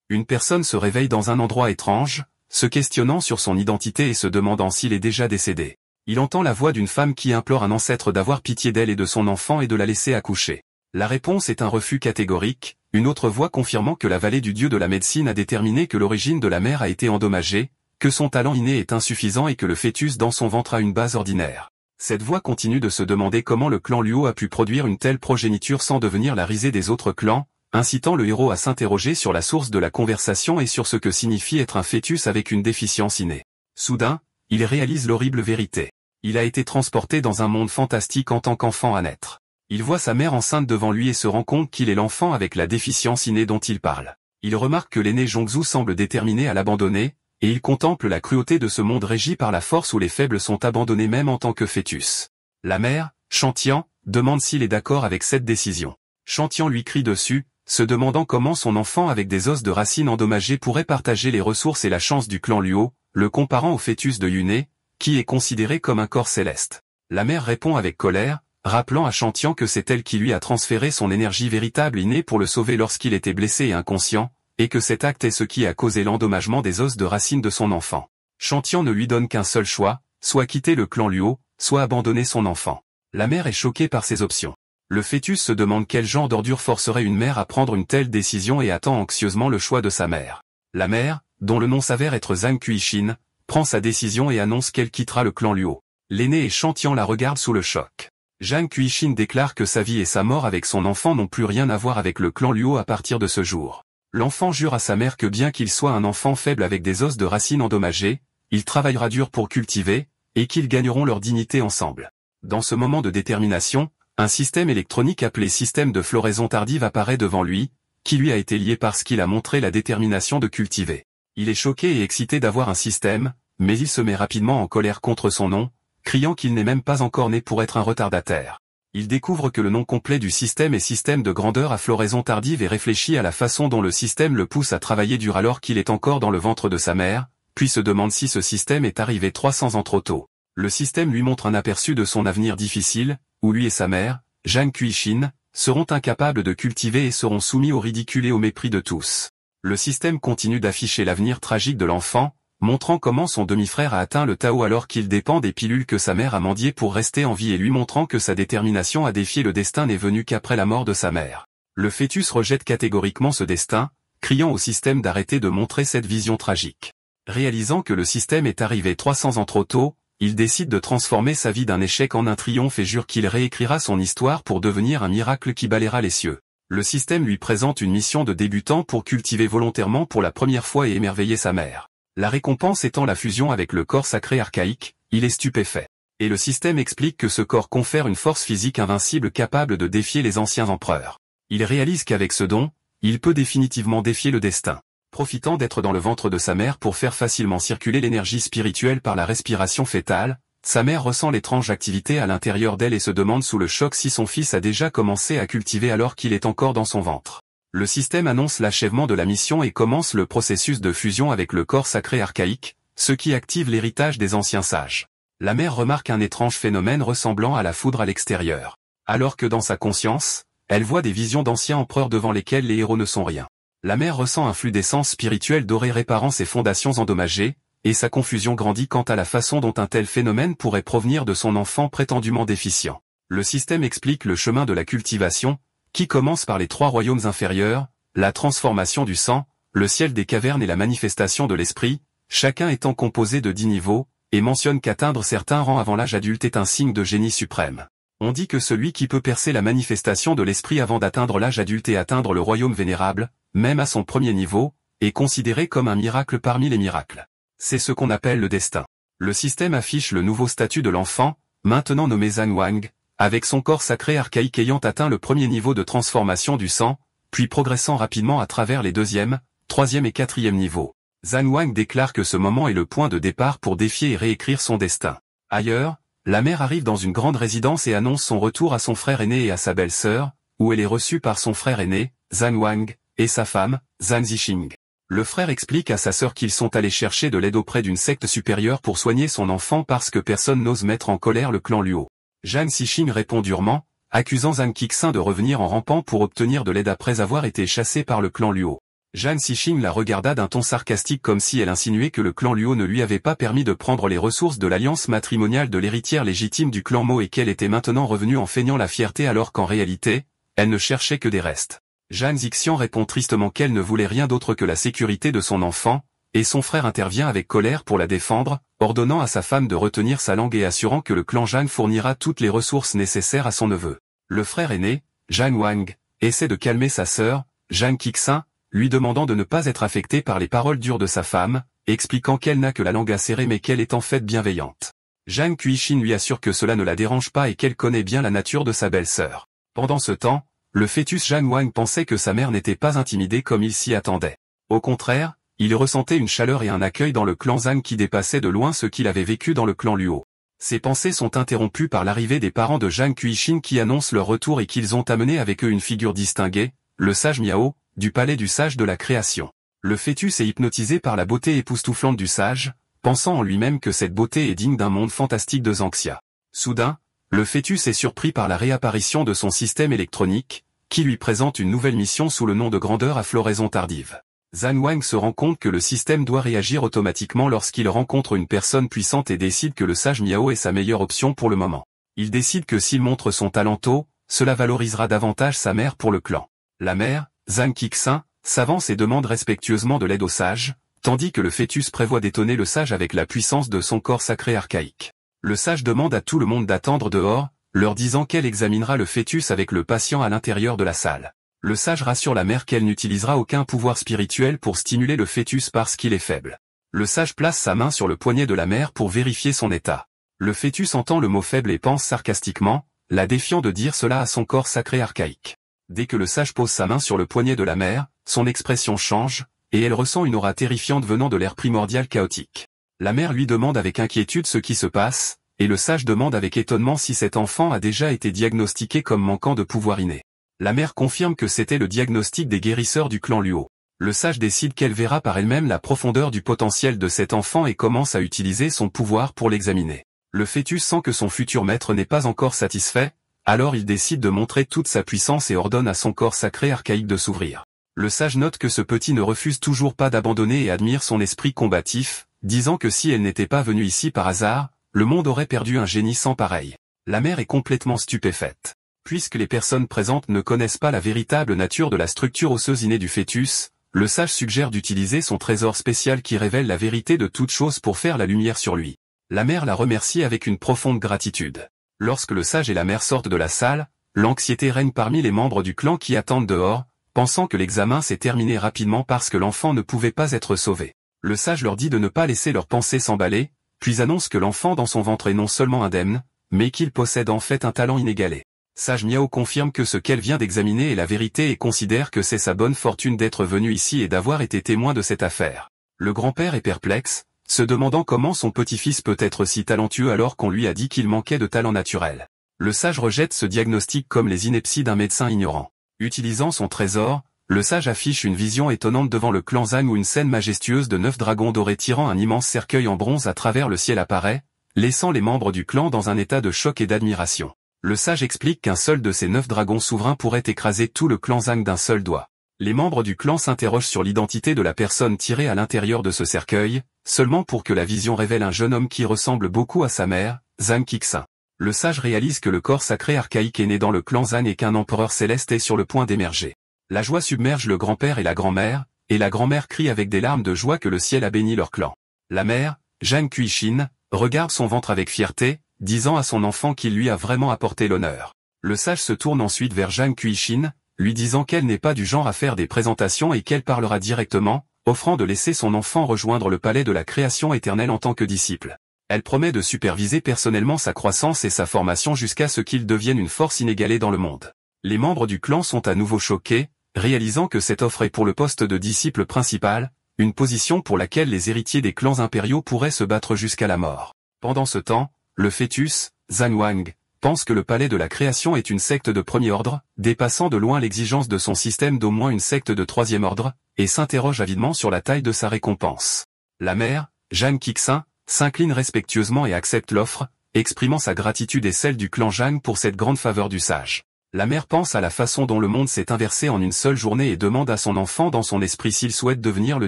Une personne se réveille dans un endroit étrange, se questionnant sur son identité et se demandant s'il est déjà décédé. Il entend la voix d'une femme qui implore un ancêtre d'avoir pitié d'elle et de son enfant et de la laisser accoucher. La réponse est un refus catégorique, une autre voix confirmant que la vallée du dieu de la médecine a déterminé que l'origine de la mère a été endommagée, que son talent inné est insuffisant et que le fœtus dans son ventre a une base ordinaire. Cette voix continue de se demander comment le clan Luo a pu produire une telle progéniture sans devenir la risée des autres clans, incitant le héros à s'interroger sur la source de la conversation et sur ce que signifie être un fœtus avec une déficience innée. Soudain, il réalise l'horrible vérité. Il a été transporté dans un monde fantastique en tant qu'enfant à naître. Il voit sa mère enceinte devant lui et se rend compte qu'il est l'enfant avec la déficience innée dont il parle. Il remarque que l'aîné Zhongzhou semble déterminé à l'abandonner, et il contemple la cruauté de ce monde régi par la force où les faibles sont abandonnés même en tant que fœtus. La mère, Shantian, demande s'il est d'accord avec cette décision. Shantian lui crie dessus, se demandant comment son enfant avec des os de racines endommagés pourrait partager les ressources et la chance du clan Luo, le comparant au fœtus de Yune, qui est considéré comme un corps céleste. La mère répond avec colère, rappelant à Shantian que c'est elle qui lui a transféré son énergie véritable innée pour le sauver lorsqu'il était blessé et inconscient, et que cet acte est ce qui a causé l'endommagement des os de racines de son enfant. Shantian ne lui donne qu'un seul choix, soit quitter le clan Luo, soit abandonner son enfant. La mère est choquée par ces options. Le fœtus se demande quel genre d'ordure forcerait une mère à prendre une telle décision et attend anxieusement le choix de sa mère. La mère, dont le nom s'avère être Zhang Kuishin, prend sa décision et annonce qu'elle quittera le clan Luo. L'aîné et Shantian la regardent sous le choc. Zhang Kuishin déclare que sa vie et sa mort avec son enfant n'ont plus rien à voir avec le clan Luo à partir de ce jour. L'enfant jure à sa mère que bien qu'il soit un enfant faible avec des os de racines endommagés, il travaillera dur pour cultiver, et qu'ils gagneront leur dignité ensemble. Dans ce moment de détermination, un système électronique appelé système de floraison tardive apparaît devant lui, qui lui a été lié parce qu'il a montré la détermination de cultiver. Il est choqué et excité d'avoir un système, mais il se met rapidement en colère contre son nom, criant qu'il n'est même pas encore né pour être un retardataire. Il découvre que le nom complet du système est système de grandeur à floraison tardive et réfléchit à la façon dont le système le pousse à travailler dur alors qu'il est encore dans le ventre de sa mère, puis se demande si ce système est arrivé 300 ans trop tôt. Le système lui montre un aperçu de son avenir difficile, où lui et sa mère, Zhang Kuishin, seront incapables de cultiver et seront soumis au ridicule et au mépris de tous. Le système continue d'afficher l'avenir tragique de l'enfant, montrant comment son demi-frère a atteint le Tao alors qu'il dépend des pilules que sa mère a mendiées pour rester en vie et lui montrant que sa détermination à défier le destin n'est venue qu'après la mort de sa mère. Le fœtus rejette catégoriquement ce destin, criant au système d'arrêter de montrer cette vision tragique. Réalisant que le système est arrivé 300 ans trop tôt, il décide de transformer sa vie d'un échec en un triomphe et jure qu'il réécrira son histoire pour devenir un miracle qui balayera les cieux. Le système lui présente une mission de débutant pour cultiver volontairement pour la première fois et émerveiller sa mère. La récompense étant la fusion avec le corps sacré archaïque, il est stupéfait. Et le système explique que ce corps confère une force physique invincible capable de défier les anciens empereurs. Il réalise qu'avec ce don, il peut définitivement défier le destin. Profitant d'être dans le ventre de sa mère pour faire facilement circuler l'énergie spirituelle par la respiration fœtale, sa mère ressent l'étrange activité à l'intérieur d'elle et se demande sous le choc si son fils a déjà commencé à cultiver alors qu'il est encore dans son ventre. Le système annonce l'achèvement de la mission et commence le processus de fusion avec le corps sacré archaïque, ce qui active l'héritage des anciens sages. La mère remarque un étrange phénomène ressemblant à la foudre à l'extérieur. Alors que dans sa conscience, elle voit des visions d'anciens empereurs devant lesquels les héros ne sont rien. La mère ressent un flux d'essence spirituelle dorée réparant ses fondations endommagées, et sa confusion grandit quant à la façon dont un tel phénomène pourrait provenir de son enfant prétendument déficient. Le système explique le chemin de la cultivation, qui commence par les 3 royaumes inférieurs, la transformation du sang, le ciel des cavernes et la manifestation de l'esprit, chacun étant composé de 10 niveaux, et mentionne qu'atteindre certains rangs avant l'âge adulte est un signe de génie suprême. On dit que celui qui peut percer la manifestation de l'esprit avant d'atteindre l'âge adulte et atteindre le royaume vénérable, même à son premier niveau, est considéré comme un miracle parmi les miracles. C'est ce qu'on appelle le destin. Le système affiche le nouveau statut de l'enfant, maintenant nommé Zhang Wang, avec son corps sacré archaïque ayant atteint le premier niveau de transformation du sang, puis progressant rapidement à travers les 2e, 3e et 4e niveaux. Zhang Wang déclare que ce moment est le point de départ pour défier et réécrire son destin. Ailleurs, la mère arrive dans une grande résidence et annonce son retour à son frère aîné et à sa belle-sœur, où elle est reçue par son frère aîné, Zhang Wang, et sa femme, Zhang Zixing. Le frère explique à sa sœur qu'ils sont allés chercher de l'aide auprès d'une secte supérieure pour soigner son enfant parce que personne n'ose mettre en colère le clan Luo. Zhang Zixing répond durement, accusant Zhang Qixing de revenir en rampant pour obtenir de l'aide après avoir été chassé par le clan Luo. Zhang Xixing la regarda d'un ton sarcastique comme si elle insinuait que le clan Luo ne lui avait pas permis de prendre les ressources de l'alliance matrimoniale de l'héritière légitime du clan Mo et qu'elle était maintenant revenue en feignant la fierté alors qu'en réalité, elle ne cherchait que des restes. Zhang Zixian répond tristement qu'elle ne voulait rien d'autre que la sécurité de son enfant, et son frère intervient avec colère pour la défendre, ordonnant à sa femme de retenir sa langue et assurant que le clan Zhang fournira toutes les ressources nécessaires à son neveu. Le frère aîné, Zhang Wang, essaie de calmer sa sœur, Zhang Qixin, lui demandant de ne pas être affectée par les paroles dures de sa femme, expliquant qu'elle n'a que la langue acérée mais qu'elle est en fait bienveillante. Zhang Quixin lui assure que cela ne la dérange pas et qu'elle connaît bien la nature de sa belle-sœur. Pendant ce temps, le fœtus Zhang Wang pensait que sa mère n'était pas intimidée comme il s'y attendait. Au contraire, il ressentait une chaleur et un accueil dans le clan Zhang qui dépassait de loin ce qu'il avait vécu dans le clan Luo. Ses pensées sont interrompues par l'arrivée des parents de Zhang Quixin qui annoncent leur retour et qu'ils ont amené avec eux une figure distinguée, le sage Miao, du palais du sage de la création. Le fœtus est hypnotisé par la beauté époustouflante du sage, pensant en lui-même que cette beauté est digne d'un monde fantastique de Zhanxia. Soudain, le fœtus est surpris par la réapparition de son système électronique, qui lui présente une nouvelle mission sous le nom de grandeur à floraison tardive. Zhang Wang se rend compte que le système doit réagir automatiquement lorsqu'il rencontre une personne puissante et décide que le sage Miao est sa meilleure option pour le moment. Il décide que s'il montre son talent tôt, cela valorisera davantage sa mère pour le clan. La mère, Zhang Qixin, s'avance et demande respectueusement de l'aide au sage, tandis que le fœtus prévoit d'étonner le sage avec la puissance de son corps sacré archaïque. Le sage demande à tout le monde d'attendre dehors, leur disant qu'elle examinera le fœtus avec le patient à l'intérieur de la salle. Le sage rassure la mère qu'elle n'utilisera aucun pouvoir spirituel pour stimuler le fœtus parce qu'il est faible. Le sage place sa main sur le poignet de la mère pour vérifier son état. Le fœtus entend le mot faible et pense sarcastiquement, la défiant de dire cela à son corps sacré archaïque. Dès que le sage pose sa main sur le poignet de la mère, son expression change, et elle ressent une aura terrifiante venant de l'air primordial chaotique. La mère lui demande avec inquiétude ce qui se passe, et le sage demande avec étonnement si cet enfant a déjà été diagnostiqué comme manquant de pouvoir inné. La mère confirme que c'était le diagnostic des guérisseurs du clan Luo. Le sage décide qu'elle verra par elle-même la profondeur du potentiel de cet enfant et commence à utiliser son pouvoir pour l'examiner. Le fœtus sent que son futur maître n'est pas encore satisfait, alors il décide de montrer toute sa puissance et ordonne à son corps sacré archaïque de s'ouvrir. Le sage note que ce petit ne refuse toujours pas d'abandonner et admire son esprit combatif, disant que si elle n'était pas venue ici par hasard, le monde aurait perdu un génie sans pareil. La mère est complètement stupéfaite. Puisque les personnes présentes ne connaissent pas la véritable nature de la structure osseuse innée du fœtus, le sage suggère d'utiliser son trésor spécial qui révèle la vérité de toute chose pour faire la lumière sur lui. La mère la remercie avec une profonde gratitude. Lorsque le sage et la mère sortent de la salle, l'anxiété règne parmi les membres du clan qui attendent dehors, pensant que l'examen s'est terminé rapidement parce que l'enfant ne pouvait pas être sauvé. Le sage leur dit de ne pas laisser leurs pensées s'emballer, puis annonce que l'enfant dans son ventre est non seulement indemne, mais qu'il possède en fait un talent inégalé. Sage Miao confirme que ce qu'elle vient d'examiner est la vérité et considère que c'est sa bonne fortune d'être venu ici et d'avoir été témoin de cette affaire. Le grand-père est perplexe, se demandant comment son petit-fils peut être si talentueux alors qu'on lui a dit qu'il manquait de talent naturel. Le sage rejette ce diagnostic comme les inepties d'un médecin ignorant. Utilisant son trésor, le sage affiche une vision étonnante devant le clan Zhang où une scène majestueuse de 9 dragons dorés tirant un immense cercueil en bronze à travers le ciel apparaît, laissant les membres du clan dans un état de choc et d'admiration. Le sage explique qu'un seul de ces 9 dragons souverains pourrait écraser tout le clan Zhang d'un seul doigt. Les membres du clan s'interrogent sur l'identité de la personne tirée à l'intérieur de ce cercueil, seulement pour que la vision révèle un jeune homme qui ressemble beaucoup à sa mère, Zhang Qixin. Le sage réalise que le corps sacré archaïque est né dans le clan Zhang et qu'un empereur céleste est sur le point d'émerger. La joie submerge le grand-père et la grand-mère crie avec des larmes de joie que le ciel a béni leur clan. La mère, Zhang Quixin, regarde son ventre avec fierté, disant à son enfant qu'il lui a vraiment apporté l'honneur. Le sage se tourne ensuite vers Zhang Quixin, lui disant qu'elle n'est pas du genre à faire des présentations et qu'elle parlera directement, offrant de laisser son enfant rejoindre le palais de la création éternelle en tant que disciple. Elle promet de superviser personnellement sa croissance et sa formation jusqu'à ce qu'il devienne une force inégalée dans le monde. Les membres du clan sont à nouveau choqués, réalisant que cette offre est pour le poste de disciple principal, une position pour laquelle les héritiers des clans impériaux pourraient se battre jusqu'à la mort. Pendant ce temps, le fœtus, Zhang Wang, pense que le palais de la création est une secte de premier ordre, dépassant de loin l'exigence de son système d'au moins une secte de troisième ordre, et s'interroge avidement sur la taille de sa récompense. La mère, Zhang Qixin, s'incline respectueusement et accepte l'offre, exprimant sa gratitude et celle du clan Zhang pour cette grande faveur du sage. La mère pense à la façon dont le monde s'est inversé en une seule journée et demande à son enfant dans son esprit s'il souhaite devenir le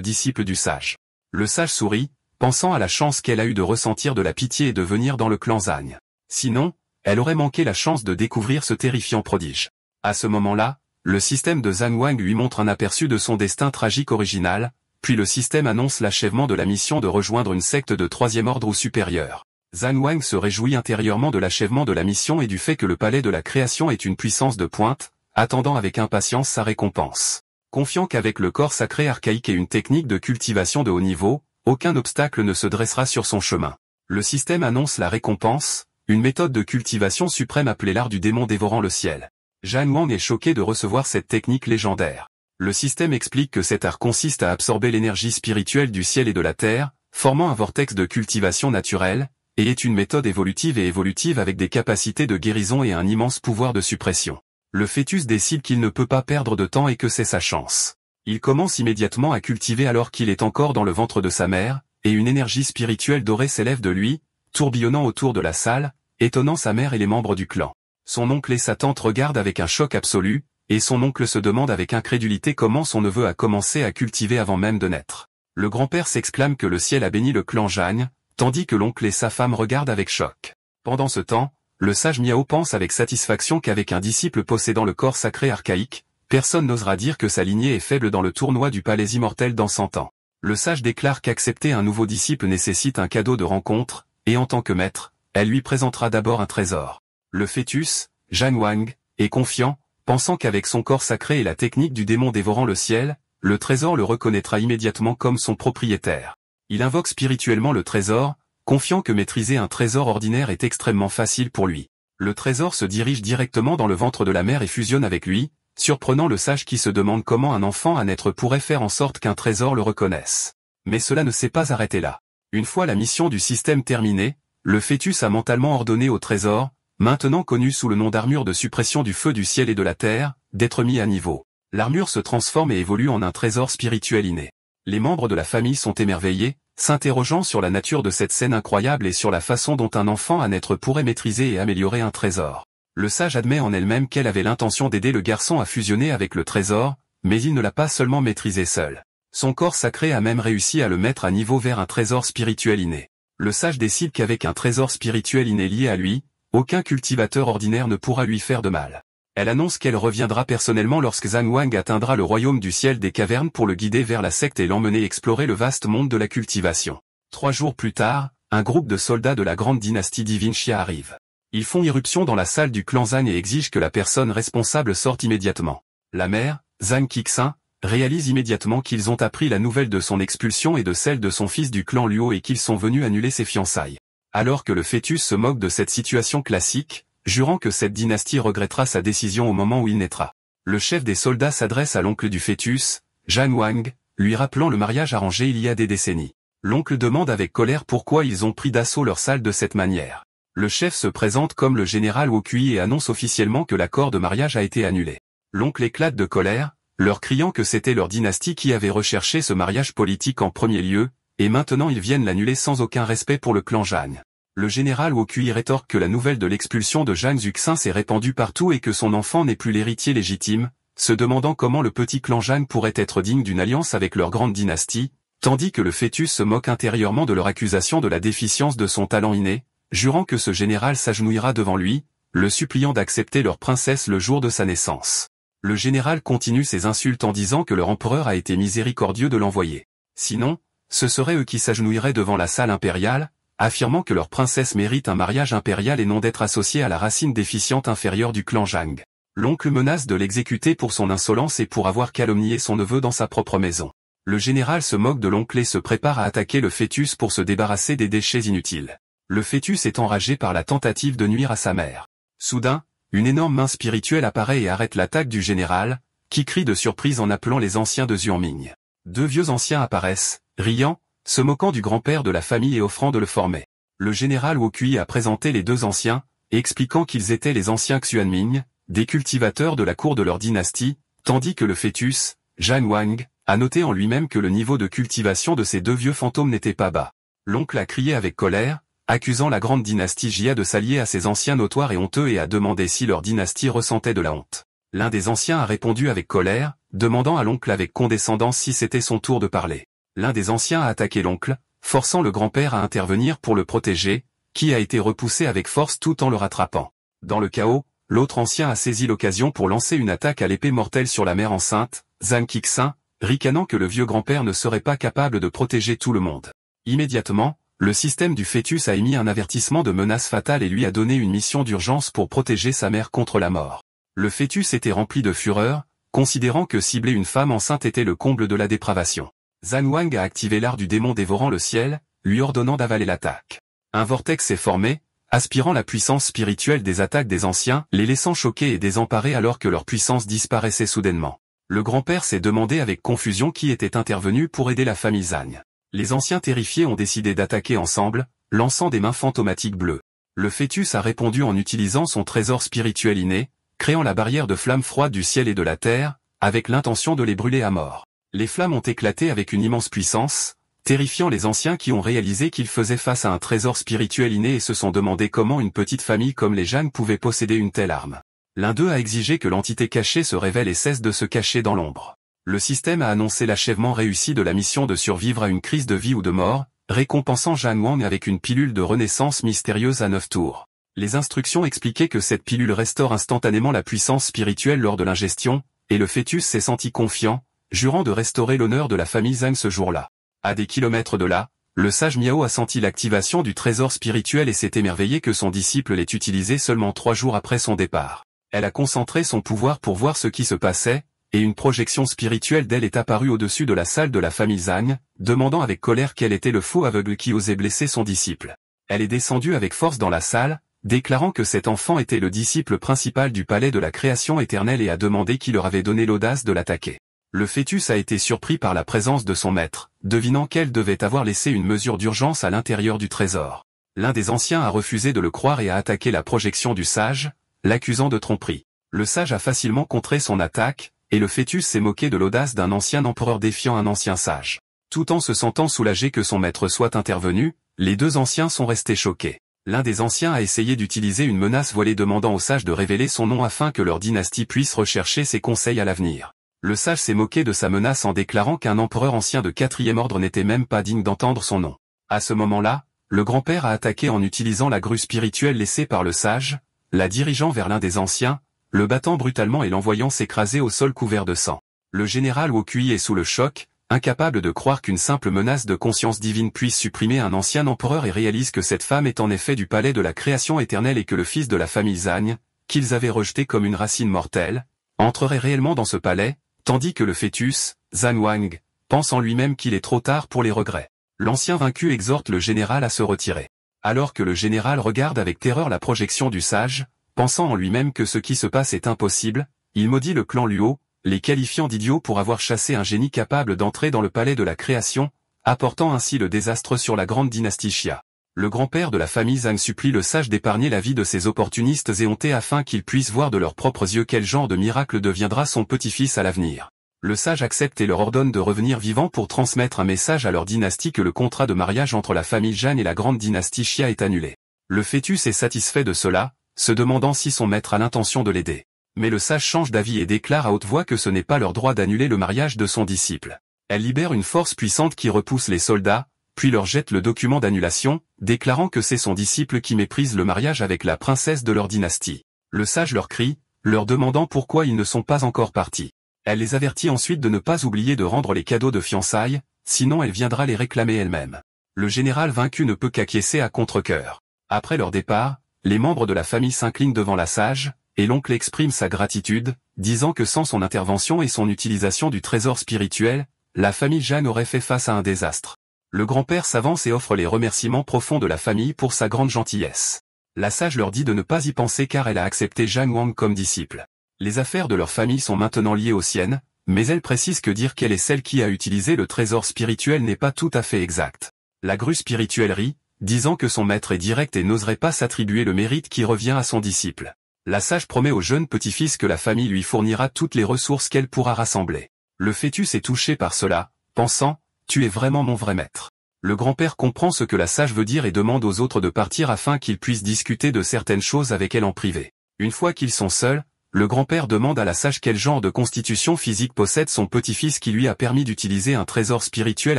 disciple du sage. Le sage sourit, pensant à la chance qu'elle a eue de ressentir de la pitié et de venir dans le clan Zhang. Sinon, elle aurait manqué la chance de découvrir ce terrifiant prodige. À ce moment-là, le système de Zhang Wang lui montre un aperçu de son destin tragique original, puis le système annonce l'achèvement de la mission de rejoindre une secte de troisième ordre ou supérieur. Zhang Wang se réjouit intérieurement de l'achèvement de la mission et du fait que le palais de la création est une puissance de pointe, attendant avec impatience sa récompense. Confiant qu'avec le corps sacré archaïque et une technique de cultivation de haut niveau, aucun obstacle ne se dressera sur son chemin. Le système annonce la récompense, une méthode de cultivation suprême appelée l'art du démon dévorant le ciel. Zhang Wang est choqué de recevoir cette technique légendaire. Le système explique que cet art consiste à absorber l'énergie spirituelle du ciel et de la terre, formant un vortex de cultivation naturelle, et est une méthode évolutive avec des capacités de guérison et un immense pouvoir de suppression. Le fœtus décide qu'il ne peut pas perdre de temps et que c'est sa chance. Il commence immédiatement à cultiver alors qu'il est encore dans le ventre de sa mère, et une énergie spirituelle dorée s'élève de lui, tourbillonnant autour de la salle, étonnant sa mère et les membres du clan. Son oncle et sa tante regardent avec un choc absolu, et son oncle se demande avec incrédulité comment son neveu a commencé à cultiver avant même de naître. Le grand-père s'exclame que le ciel a béni le clan Zhang, tandis que l'oncle et sa femme regardent avec choc. Pendant ce temps, le sage Miao pense avec satisfaction qu'avec un disciple possédant le corps sacré archaïque, personne n'osera dire que sa lignée est faible dans le tournoi du palais immortel dans 100 ans. Le sage déclare qu'accepter un nouveau disciple nécessite un cadeau de rencontre, et en tant que maître, elle lui présentera d'abord un trésor. Le fœtus, Zhang Wang, est confiant, pensant qu'avec son corps sacré et la technique du démon dévorant le ciel, le trésor le reconnaîtra immédiatement comme son propriétaire. Il invoque spirituellement le trésor, confiant que maîtriser un trésor ordinaire est extrêmement facile pour lui. Le trésor se dirige directement dans le ventre de la mère et fusionne avec lui, surprenant le sage qui se demande comment un enfant à naître pourrait faire en sorte qu'un trésor le reconnaisse. Mais cela ne s'est pas arrêté là. Une fois la mission du système terminée, le fœtus a mentalement ordonné au trésor, maintenant connu sous le nom d'armure de suppression du feu du ciel et de la terre, d'être mis à niveau. L'armure se transforme et évolue en un trésor spirituel inné. Les membres de la famille sont émerveillés, s'interrogeant sur la nature de cette scène incroyable et sur la façon dont un enfant à naître pourrait maîtriser et améliorer un trésor. Le sage admet en elle-même qu'elle avait l'intention d'aider le garçon à fusionner avec le trésor, mais il ne l'a pas seulement maîtrisé seul. Son corps sacré a même réussi à le mettre à niveau vers un trésor spirituel inné. Le sage décide qu'avec un trésor spirituel inné lié à lui, aucun cultivateur ordinaire ne pourra lui faire de mal. Elle annonce qu'elle reviendra personnellement lorsque Zhang Wang atteindra le royaume du ciel des cavernes pour le guider vers la secte et l'emmener explorer le vaste monde de la cultivation. 3 jours plus tard, un groupe de soldats de la grande dynastie Divinxia arrive. Ils font irruption dans la salle du clan Zhang et exigent que la personne responsable sorte immédiatement. La mère, Zhang Qixin, réalise immédiatement qu'ils ont appris la nouvelle de son expulsion et de celle de son fils du clan Luo et qu'ils sont venus annuler ses fiançailles. Alors que le fœtus se moque de cette situation classique, jurant que cette dynastie regrettera sa décision au moment où il naîtra. Le chef des soldats s'adresse à l'oncle du fœtus, Zhang Wang, lui rappelant le mariage arrangé il y a des décennies. L'oncle demande avec colère pourquoi ils ont pris d'assaut leur salle de cette manière. Le chef se présente comme le général Wokui et annonce officiellement que l'accord de mariage a été annulé. L'oncle éclate de colère, leur criant que c'était leur dynastie qui avait recherché ce mariage politique en premier lieu, et maintenant ils viennent l'annuler sans aucun respect pour le clan Zhang. Le général Wokui rétorque que la nouvelle de l'expulsion de Zhang Zuxin s'est répandue partout et que son enfant n'est plus l'héritier légitime, se demandant comment le petit clan Zhang pourrait être digne d'une alliance avec leur grande dynastie, tandis que le fœtus se moque intérieurement de leur accusation de la déficience de son talent inné, jurant que ce général s'agenouillera devant lui, le suppliant d'accepter leur princesse le jour de sa naissance. Le général continue ses insultes en disant que leur empereur a été miséricordieux de l'envoyer. Sinon, ce seraient eux qui s'agenouilleraient devant la salle impériale, affirmant que leur princesse mérite un mariage impérial et non d'être associée à la racine déficiente inférieure du clan Zhang. L'oncle menace de l'exécuter pour son insolence et pour avoir calomnié son neveu dans sa propre maison. Le général se moque de l'oncle et se prépare à attaquer le fœtus pour se débarrasser des déchets inutiles. Le fœtus est enragé par la tentative de nuire à sa mère. Soudain, une énorme main spirituelle apparaît et arrête l'attaque du général, qui crie de surprise en appelant les anciens de Xuanming. 2 vieux anciens apparaissent, riant, se moquant du grand-père de la famille et offrant de le former. Le général Wokui a présenté les 2 anciens, expliquant qu'ils étaient les anciens Xuanming, des cultivateurs de la cour de leur dynastie, tandis que le fœtus, Zhang Wang, a noté en lui-même que le niveau de cultivation de ces 2 vieux fantômes n'était pas bas. L'oncle a crié avec colère, accusant la grande dynastie Jia de s'allier à ces anciens notoires et honteux et a demandé si leur dynastie ressentait de la honte. L'un des anciens a répondu avec colère, demandant à l'oncle avec condescendance si c'était son tour de parler. L'un des anciens a attaqué l'oncle, forçant le grand-père à intervenir pour le protéger, qui a été repoussé avec force tout en le rattrapant. Dans le chaos, l'autre ancien a saisi l'occasion pour lancer une attaque à l'épée mortelle sur la mère enceinte, Zhang Qixin, ricanant que le vieux grand-père ne serait pas capable de protéger tout le monde. Immédiatement, le système du fœtus a émis un avertissement de menace fatale et lui a donné une mission d'urgence pour protéger sa mère contre la mort. Le fœtus était rempli de fureur, considérant que cibler une femme enceinte était le comble de la dépravation. Zhan Wang a activé l'art du démon dévorant le ciel, lui ordonnant d'avaler l'attaque. Un vortex s'est formé, aspirant la puissance spirituelle des attaques des anciens, les laissant choqués et désemparés alors que leur puissance disparaissait soudainement. Le grand-père s'est demandé avec confusion qui était intervenu pour aider la famille Zhang. Les anciens terrifiés ont décidé d'attaquer ensemble, lançant des mains fantomatiques bleues. Le fœtus a répondu en utilisant son trésor spirituel inné, créant la barrière de flammes froides du ciel et de la terre, avec l'intention de les brûler à mort. Les flammes ont éclaté avec une immense puissance, terrifiant les anciens qui ont réalisé qu'ils faisaient face à un trésor spirituel inné et se sont demandé comment une petite famille comme les Zhang pouvait posséder une telle arme. L'un d'eux a exigé que l'entité cachée se révèle et cesse de se cacher dans l'ombre. Le système a annoncé l'achèvement réussi de la mission de survivre à une crise de vie ou de mort, récompensant Zhan Wang avec une pilule de renaissance mystérieuse à 9 tours. Les instructions expliquaient que cette pilule restaure instantanément la puissance spirituelle lors de l'ingestion, et le fœtus s'est senti confiant, jurant de restaurer l'honneur de la famille Zhang ce jour-là. À des kilomètres de là, le sage Miao a senti l'activation du trésor spirituel et s'est émerveillé que son disciple l'ait utilisé seulement 3 jours après son départ. Elle a concentré son pouvoir pour voir ce qui se passait, et une projection spirituelle d'elle est apparue au-dessus de la salle de la famille Zhang, demandant avec colère quel était le faux aveugle qui osait blesser son disciple. Elle est descendue avec force dans la salle, déclarant que cet enfant était le disciple principal du palais de la création éternelle et a demandé qui leur avait donné l'audace de l'attaquer. Le fœtus a été surpris par la présence de son maître, devinant qu'elle devait avoir laissé une mesure d'urgence à l'intérieur du trésor. L'un des anciens a refusé de le croire et a attaqué la projection du sage, l'accusant de tromperie. Le sage a facilement contré son attaque, et le fœtus s'est moqué de l'audace d'un ancien empereur défiant un ancien sage. Tout en se sentant soulagé que son maître soit intervenu, les deux anciens sont restés choqués. L'un des anciens a essayé d'utiliser une menace voilée demandant au sage de révéler son nom afin que leur dynastie puisse rechercher ses conseils à l'avenir. Le sage s'est moqué de sa menace en déclarant qu'un empereur ancien de 4e ordre n'était même pas digne d'entendre son nom. À ce moment-là, le grand-père a attaqué en utilisant la grue spirituelle laissée par le sage, la dirigeant vers l'un des anciens, le battant brutalement et l'envoyant s'écraser au sol couvert de sang. Le général Wokui est sous le choc, incapable de croire qu'une simple menace de conscience divine puisse supprimer un ancien empereur et réalise que cette femme est en effet du palais de la création éternelle et que le fils de la famille Zhang, qu'ils avaient rejeté comme une racine mortelle, entrerait réellement dans ce palais, tandis que le fœtus, Zhan Wang, pense en lui-même qu'il est trop tard pour les regrets. L'ancien vaincu exhorte le général à se retirer. Alors que le général regarde avec terreur la projection du sage, pensant en lui-même que ce qui se passe est impossible, il maudit le clan Luo, les qualifiant d'idiots pour avoir chassé un génie capable d'entrer dans le palais de la création, apportant ainsi le désastre sur la grande dynastie Xia. Le grand-père de la famille Zhang supplie le sage d'épargner la vie de ces opportunistes éhontés afin qu'ils puissent voir de leurs propres yeux quel genre de miracle deviendra son petit-fils à l'avenir. Le sage accepte et leur ordonne de revenir vivants pour transmettre un message à leur dynastie que le contrat de mariage entre la famille Zhan et la grande dynastie Xia est annulé. Le fœtus est satisfait de cela, se demandant si son maître a l'intention de l'aider. Mais le sage change d'avis et déclare à haute voix que ce n'est pas leur droit d'annuler le mariage de son disciple. Elle libère une force puissante qui repousse les soldats, puis leur jette le document d'annulation, déclarant que c'est son disciple qui méprise le mariage avec la princesse de leur dynastie. Le sage leur crie, leur demandant pourquoi ils ne sont pas encore partis. Elle les avertit ensuite de ne pas oublier de rendre les cadeaux de fiançailles, sinon elle viendra les réclamer elle-même. Le général vaincu ne peut qu'acquiescer à contre-cœur. Après leur départ, les membres de la famille s'inclinent devant la sage, et l'oncle exprime sa gratitude, disant que sans son intervention et son utilisation du trésor spirituel, la famille Zhan aurait fait face à un désastre. Le grand-père s'avance et offre les remerciements profonds de la famille pour sa grande gentillesse. La sage leur dit de ne pas y penser car elle a accepté Zhan Wang comme disciple. Les affaires de leur famille sont maintenant liées aux siennes, mais elle précise que dire qu'elle est celle qui a utilisé le trésor spirituel n'est pas tout à fait exact. La grue spirituelle rit, disant que son maître est direct et n'oserait pas s'attribuer le mérite qui revient à son disciple. La sage promet au jeune petit-fils que la famille lui fournira toutes les ressources qu'elle pourra rassembler. Le fœtus est touché par cela, pensant « Tu es vraiment mon vrai maître. Le grand-père comprend ce que la sage veut dire et demande aux autres de partir afin qu'ils puissent discuter de certaines choses avec elle en privé. Une fois qu'ils sont seuls, le grand-père demande à la sage quel genre de constitution physique possède son petit-fils qui lui a permis d'utiliser un trésor spirituel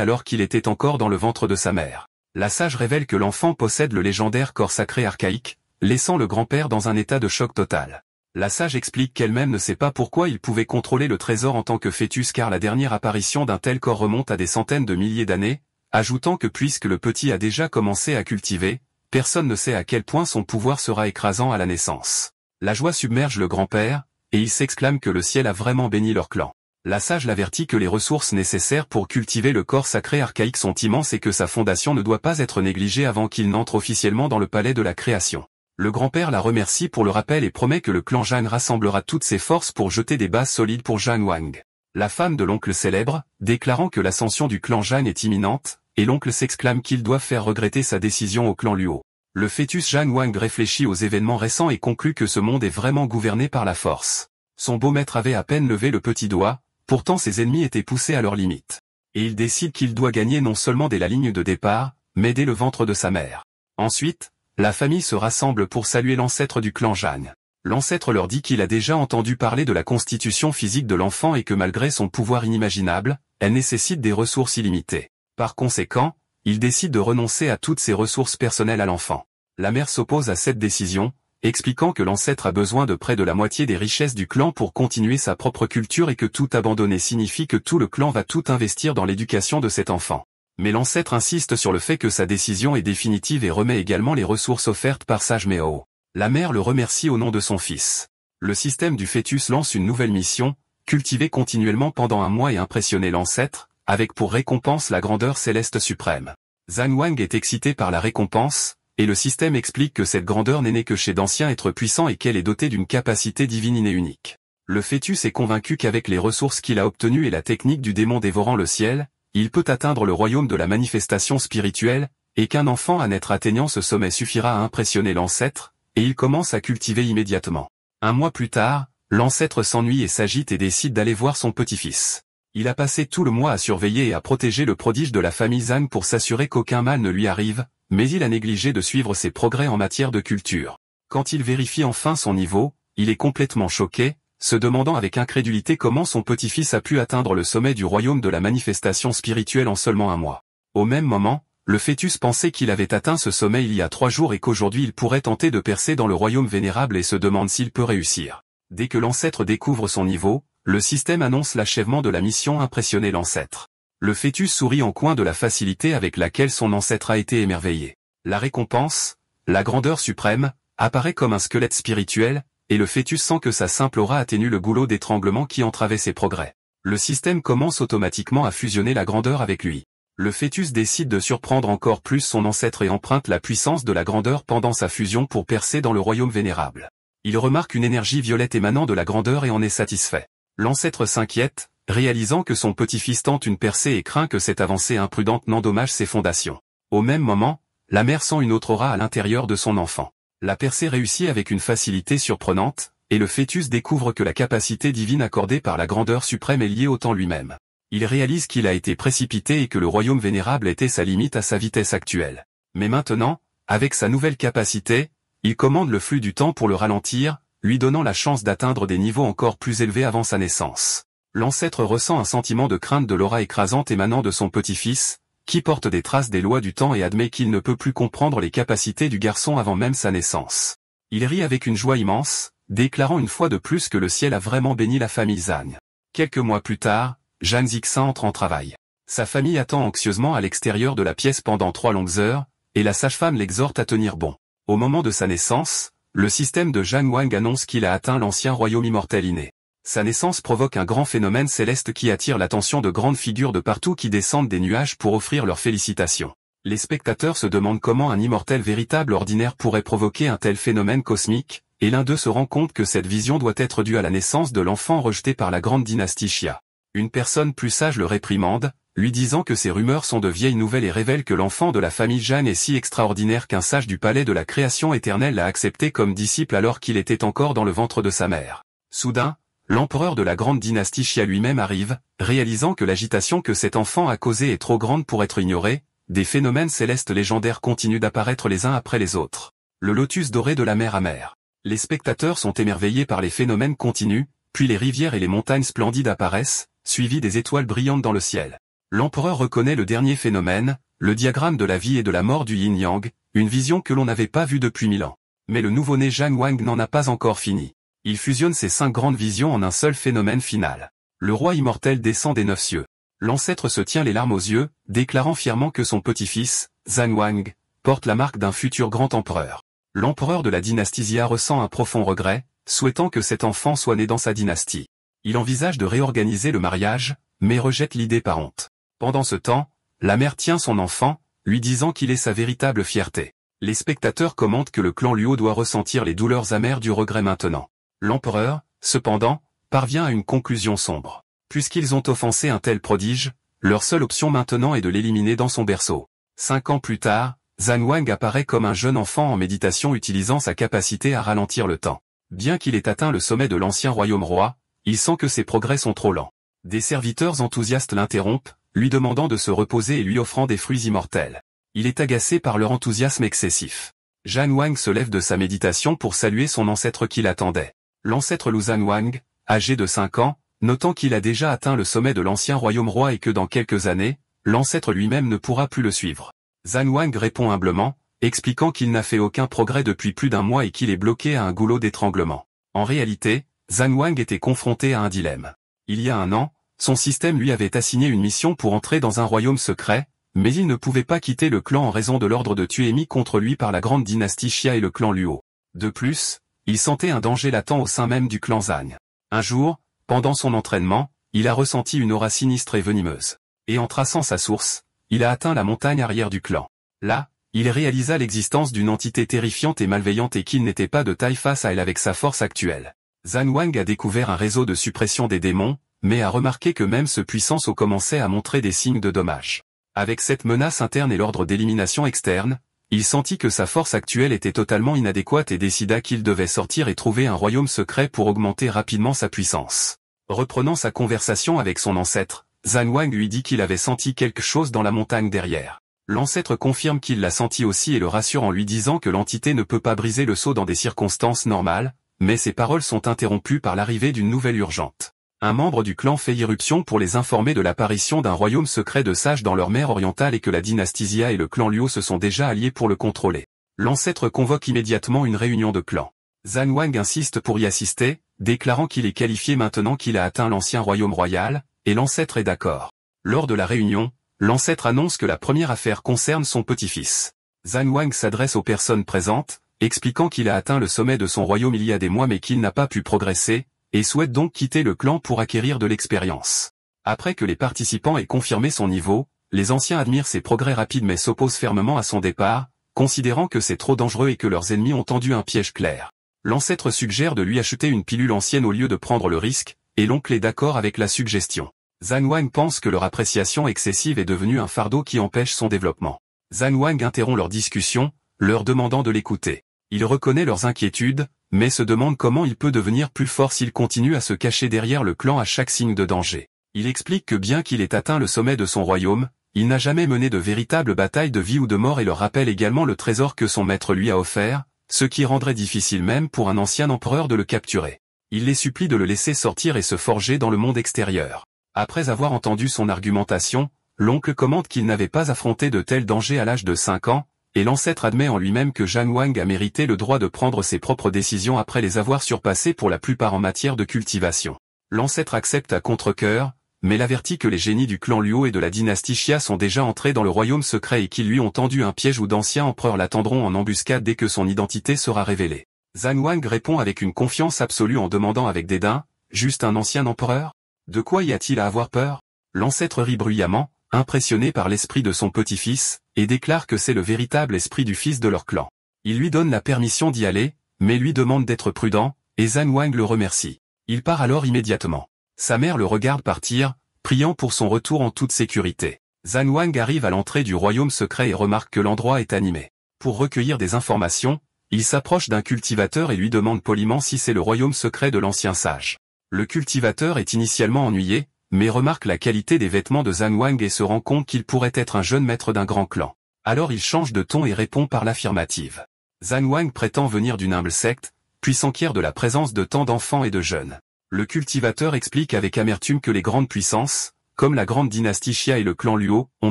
alors qu'il était encore dans le ventre de sa mère. La sage révèle que l'enfant possède le légendaire corps sacré archaïque, laissant le grand-père dans un état de choc total. La sage explique qu'elle-même ne sait pas pourquoi il pouvait contrôler le trésor en tant que fœtus car la dernière apparition d'un tel corps remonte à des centaines de milliers d'années, ajoutant que puisque le petit a déjà commencé à cultiver, personne ne sait à quel point son pouvoir sera écrasant à la naissance. La joie submerge le grand-père, et il s'exclame que le ciel a vraiment béni leur clan. La sage l'avertit que les ressources nécessaires pour cultiver le corps sacré archaïque sont immenses et que sa fondation ne doit pas être négligée avant qu'il n'entre officiellement dans le palais de la création. Le grand-père la remercie pour le rappel et promet que le clan Zhang rassemblera toutes ses forces pour jeter des bases solides pour Zhang Wang. La femme de l'oncle célèbre, déclarant que l'ascension du clan Zhang est imminente, et l'oncle s'exclame qu'il doit faire regretter sa décision au clan Luo. Le fœtus Zhang Wang réfléchit aux événements récents et conclut que ce monde est vraiment gouverné par la force. Son beau maître avait à peine levé le petit doigt, pourtant ses ennemis étaient poussés à leurs limites. Et il décide qu'il doit gagner non seulement dès la ligne de départ, mais dès le ventre de sa mère. Ensuite, la famille se rassemble pour saluer l'ancêtre du clan Zhang. L'ancêtre leur dit qu'il a déjà entendu parler de la constitution physique de l'enfant et que malgré son pouvoir inimaginable, elle nécessite des ressources illimitées. Par conséquent, il décide de renoncer à toutes ses ressources personnelles à l'enfant. La mère s'oppose à cette décision, expliquant que l'ancêtre a besoin de près de la moitié des richesses du clan pour continuer sa propre culture et que tout abandonner signifie que tout le clan va tout investir dans l'éducation de cet enfant. Mais l'ancêtre insiste sur le fait que sa décision est définitive et remet également les ressources offertes par Sage Meo. La mère le remercie au nom de son fils. Le système du fœtus lance une nouvelle mission, cultiver continuellement pendant un mois et impressionner l'ancêtre, avec pour récompense la grandeur céleste suprême. Zhang Wang est excité par la récompense, et le système explique que cette grandeur n'est née que chez d'anciens êtres puissants et qu'elle est dotée d'une capacité divine innée unique. Le fœtus est convaincu qu'avec les ressources qu'il a obtenues et la technique du démon dévorant le ciel, il peut atteindre le royaume de la manifestation spirituelle, et qu'un enfant à naître atteignant ce sommet suffira à impressionner l'ancêtre, et il commence à cultiver immédiatement. Un mois plus tard, l'ancêtre s'ennuie et s'agite et décide d'aller voir son petit-fils. Il a passé tout le mois à surveiller et à protéger le prodige de la famille Zhang pour s'assurer qu'aucun mal ne lui arrive, mais il a négligé de suivre ses progrès en matière de culture. Quand il vérifie enfin son niveau, il est complètement choqué, se demandant avec incrédulité comment son petit-fils a pu atteindre le sommet du royaume de la manifestation spirituelle en seulement un mois. Au même moment, le fœtus pensait qu'il avait atteint ce sommet il y a 3 jours et qu'aujourd'hui il pourrait tenter de percer dans le royaume vénérable et se demande s'il peut réussir. Dès que l'ancêtre découvre son niveau, le système annonce l'achèvement de la mission impressionner l'ancêtre. Le fœtus sourit en coin de la facilité avec laquelle son ancêtre a été émerveillé. La récompense, la grandeur suprême, apparaît comme un squelette spirituel, et le fœtus sent que sa simple aura atténue le goulot d'étranglement qui entravait ses progrès. Le système commence automatiquement à fusionner la grandeur avec lui. Le fœtus décide de surprendre encore plus son ancêtre et emprunte la puissance de la grandeur pendant sa fusion pour percer dans le royaume vénérable. Il remarque une énergie violette émanant de la grandeur et en est satisfait. L'ancêtre s'inquiète, réalisant que son petit-fils tente une percée et craint que cette avancée imprudente n'endommage ses fondations. Au même moment, la mère sent une autre aura à l'intérieur de son enfant. La percée réussit avec une facilité surprenante, et le fœtus découvre que la capacité divine accordée par la grandeur suprême est liée au temps lui-même. Il réalise qu'il a été précipité et que le royaume vénérable était sa limite à sa vitesse actuelle. Mais maintenant, avec sa nouvelle capacité, il commande le flux du temps pour le ralentir, lui donnant la chance d'atteindre des niveaux encore plus élevés avant sa naissance. L'ancêtre ressent un sentiment de crainte de l'aura écrasante émanant de son petit-fils, qui porte des traces des lois du temps et admet qu'il ne peut plus comprendre les capacités du garçon avant même sa naissance. Il rit avec une joie immense, déclarant une fois de plus que le ciel a vraiment béni la famille Zhang. Quelques mois plus tard, Zhang Zixin entre en travail. Sa famille attend anxieusement à l'extérieur de la pièce pendant 3 longues heures, et la sage-femme l'exhorte à tenir bon. Au moment de sa naissance, le système de Zhang Wang annonce qu'il a atteint l'ancien royaume immortel inné. Sa naissance provoque un grand phénomène céleste qui attire l'attention de grandes figures de partout qui descendent des nuages pour offrir leurs félicitations. Les spectateurs se demandent comment un immortel véritable ordinaire pourrait provoquer un tel phénomène cosmique, et l'un d'eux se rend compte que cette vision doit être due à la naissance de l'enfant rejeté par la grande dynastie Xia. Une personne plus sage le réprimande, lui disant que ces rumeurs sont de vieilles nouvelles et révèlent que l'enfant de la famille Zhang est si extraordinaire qu'un sage du palais de la création éternelle l'a accepté comme disciple alors qu'il était encore dans le ventre de sa mère. Soudain, l'empereur de la grande dynastie Xia lui-même arrive, réalisant que l'agitation que cet enfant a causée est trop grande pour être ignorée, des phénomènes célestes légendaires continuent d'apparaître les uns après les autres. Le lotus doré de la mer amère. Les spectateurs sont émerveillés par les phénomènes continus, puis les rivières et les montagnes splendides apparaissent, suivies des étoiles brillantes dans le ciel. L'empereur reconnaît le dernier phénomène, le diagramme de la vie et de la mort du yin-yang, une vision que l'on n'avait pas vue depuis 1000 ans. Mais le nouveau-né Zhang Wang n'en a pas encore fini. Il fusionne ces 5 grandes visions en un seul phénomène final. Le roi immortel descend des 9 cieux. L'ancêtre se tient les larmes aux yeux, déclarant fièrement que son petit-fils, Zhang Wang, porte la marque d'un futur grand empereur. L'empereur de la dynastie Xia ressent un profond regret, souhaitant que cet enfant soit né dans sa dynastie. Il envisage de réorganiser le mariage, mais rejette l'idée par honte. Pendant ce temps, la mère tient son enfant, lui disant qu'il est sa véritable fierté. Les spectateurs commentent que le clan Luo doit ressentir les douleurs amères du regret maintenant. L'empereur, cependant, parvient à une conclusion sombre. Puisqu'ils ont offensé un tel prodige, leur seule option maintenant est de l'éliminer dans son berceau. 5 ans plus tard, Zhang Wang apparaît comme un jeune enfant en méditation utilisant sa capacité à ralentir le temps. Bien qu'il ait atteint le sommet de l'ancien royaume roi, il sent que ses progrès sont trop lents. Des serviteurs enthousiastes l'interrompent, lui demandant de se reposer et lui offrant des fruits immortels. Il est agacé par leur enthousiasme excessif. Zhang Wang se lève de sa méditation pour saluer son ancêtre qui l'attendait. L'ancêtre Lu Zhang Wang, âgé de 5 ans, notant qu'il a déjà atteint le sommet de l'ancien royaume roi et que dans quelques années, l'ancêtre lui-même ne pourra plus le suivre. Zhang Wang répond humblement, expliquant qu'il n'a fait aucun progrès depuis plus d'1 mois et qu'il est bloqué à un goulot d'étranglement. En réalité, Zhang Wang était confronté à un dilemme. Il y a 1 an, son système lui avait assigné une mission pour entrer dans un royaume secret, mais il ne pouvait pas quitter le clan en raison de l'ordre de tuer émis contre lui par la grande dynastie Xia et le clan Luo. De plus, il sentait un danger latent au sein même du clan Zhang. Un jour, pendant son entraînement, il a ressenti une aura sinistre et venimeuse. Et en traçant sa source, il a atteint la montagne arrière du clan. Là, il réalisa l'existence d'une entité terrifiante et malveillante et qu'il n'était pas de taille face à elle avec sa force actuelle. Zhang Wang a découvert un réseau de suppression des démons, mais a remarqué que même ce puissant sceau commençait à montrer des signes de dommages. Avec cette menace interne et l'ordre d'élimination externe, il sentit que sa force actuelle était totalement inadéquate et décida qu'il devait sortir et trouver un royaume secret pour augmenter rapidement sa puissance. Reprenant sa conversation avec son ancêtre, Zhang Wang lui dit qu'il avait senti quelque chose dans la montagne derrière. L'ancêtre confirme qu'il l'a senti aussi et le rassure en lui disant que l'entité ne peut pas briser le sceau dans des circonstances normales, mais ses paroles sont interrompues par l'arrivée d'une nouvelle urgente. Un membre du clan fait irruption pour les informer de l'apparition d'un royaume secret de sages dans leur mer orientale et que la dynastie Xia et le clan Luo se sont déjà alliés pour le contrôler. L'ancêtre convoque immédiatement une réunion de clans. Zhang Wang insiste pour y assister, déclarant qu'il est qualifié maintenant qu'il a atteint l'ancien royaume royal, et l'ancêtre est d'accord. Lors de la réunion, l'ancêtre annonce que la première affaire concerne son petit-fils. Zhang Wang s'adresse aux personnes présentes, expliquant qu'il a atteint le sommet de son royaume il y a des mois mais qu'il n'a pas pu progresser, et souhaite donc quitter le clan pour acquérir de l'expérience. Après que les participants aient confirmé son niveau, les anciens admirent ses progrès rapides mais s'opposent fermement à son départ, considérant que c'est trop dangereux et que leurs ennemis ont tendu un piège clair. L'ancêtre suggère de lui acheter une pilule ancienne au lieu de prendre le risque, et l'oncle est d'accord avec la suggestion. Zhang Wang pense que leur appréciation excessive est devenue un fardeau qui empêche son développement. Zhang Wang interrompt leur discussion, leur demandant de l'écouter. Il reconnaît leurs inquiétudes, mais se demande comment il peut devenir plus fort s'il continue à se cacher derrière le clan à chaque signe de danger. Il explique que bien qu'il ait atteint le sommet de son royaume, il n'a jamais mené de véritable bataille de vie ou de mort et leur rappelle également le trésor que son maître lui a offert, ce qui rendrait difficile même pour un ancien empereur de le capturer. Il les supplie de le laisser sortir et se forger dans le monde extérieur. Après avoir entendu son argumentation, l'oncle commente qu'il n'avait pas affronté de tels dangers à l'âge de 5 ans, et l'ancêtre admet en lui-même que Zhang Wang a mérité le droit de prendre ses propres décisions après les avoir surpassées pour la plupart en matière de cultivation. L'ancêtre accepte à contre-cœur, mais l'avertit que les génies du clan Luo et de la dynastie Xia sont déjà entrés dans le royaume secret et qu'ils lui ont tendu un piège où d'anciens empereurs l'attendront en embuscade dès que son identité sera révélée. Zhang Wang répond avec une confiance absolue en demandant avec dédain, « Juste un ancien empereur ? De quoi y a-t-il à avoir peur ?» L'ancêtre rit bruyamment, impressionné par l'esprit de son petit-fils, et déclare que c'est le véritable esprit du fils de leur clan. Il lui donne la permission d'y aller, mais lui demande d'être prudent, et Zhang Wang le remercie. Il part alors immédiatement. Sa mère le regarde partir, priant pour son retour en toute sécurité. Zhang Wang arrive à l'entrée du royaume secret et remarque que l'endroit est animé. Pour recueillir des informations, il s'approche d'un cultivateur et lui demande poliment si c'est le royaume secret de l'ancien sage. Le cultivateur est initialement ennuyé, mais remarque la qualité des vêtements de Zhang Wang et se rend compte qu'il pourrait être un jeune maître d'un grand clan. Alors il change de ton et répond par l'affirmative. Zhang Wang prétend venir d'une humble secte, puis s'enquiert de la présence de tant d'enfants et de jeunes. Le cultivateur explique avec amertume que les grandes puissances, comme la grande dynastie Xia et le clan Luo, ont